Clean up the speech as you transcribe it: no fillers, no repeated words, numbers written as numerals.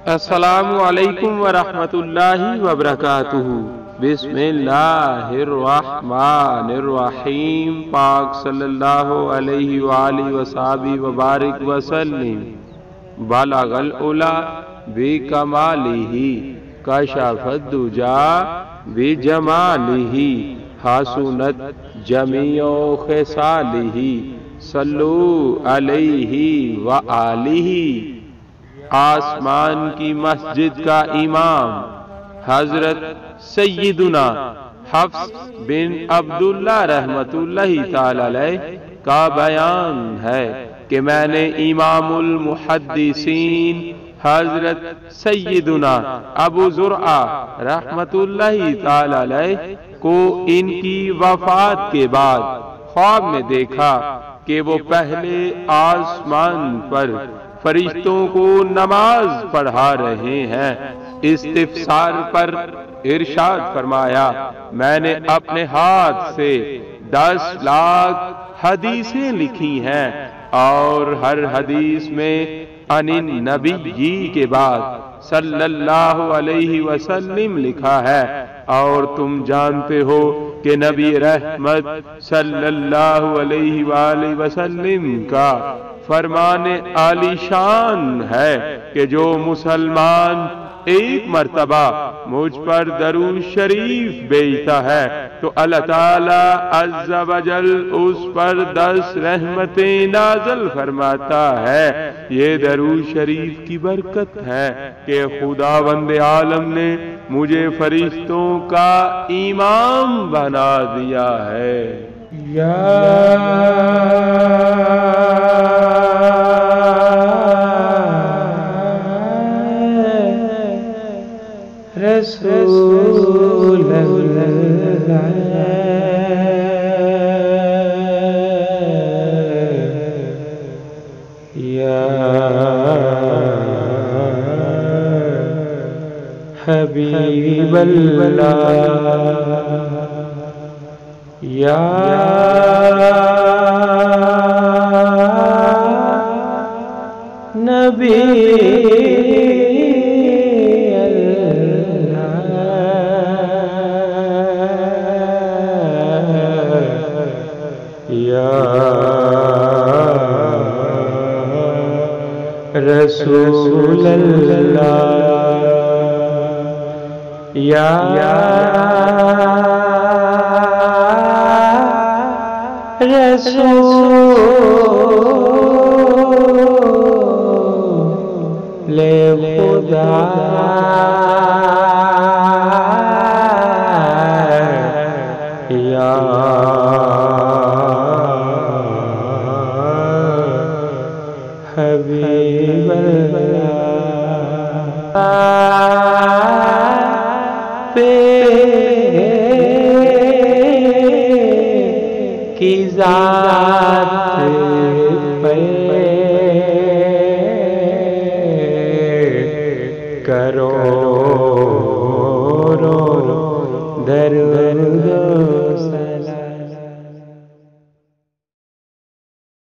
السلام علیکم ورحمۃ اللہ وبرکاتہ۔ بسم اللہ الرحمن الرحیم۔ پاک صلی اللہ علیہ وآلہ وصحبہ وبارک وسلم۔ بلغ العلا بکمالہ کشف الدجی بجمالہ حسنت جمیع خصالہ صلو علیہ وآلہ۔ آسمان کی مسجد کا امام حضرت سیدنا حفص بن عبداللہ رحمت اللہ تعالی علیہ کا بیان ہے کہ میں نے امام المحدثین حضرت سیدنا ابو زرعہ رحمت اللہ تعالی علیہ کو ان کی وفات کے بعد خواب میں دیکھا کہ وہ پہلے آسمان پر فرشتوں کو نماز پڑھا رہے ہیں۔ استفسار پر ارشاد فرمایا، میں نے اپنے ہاتھ سے 10 لاکھ حدیثیں لکھی ہیں اور ہر حدیث میں ان النبی کے بعد صلی اللہ علیہ وسلم لکھا ہے، اور تم جانتے ہو کہ نبی رحمت صلی اللہ علیہ وآلہ وسلم کا فرمان عالی شان ہے کہ جو مسلمان ایک مرتبہ مجھ پر درود شریف بھیجتا ہے تو اللہ تعالی عز و جل اس پر 10 رحمتیں نازل فرماتا ہے۔ یہ درود شریف کی برکت ہے کہ خداوند عالم نے مجھے فرشتوں کا امام بنا دیا ہے۔ رسول اللہ یا حبیب اللہ یا نبی رسول اللہ یا رسول خدا یا حبیب اللہ کی ذات پہ کرو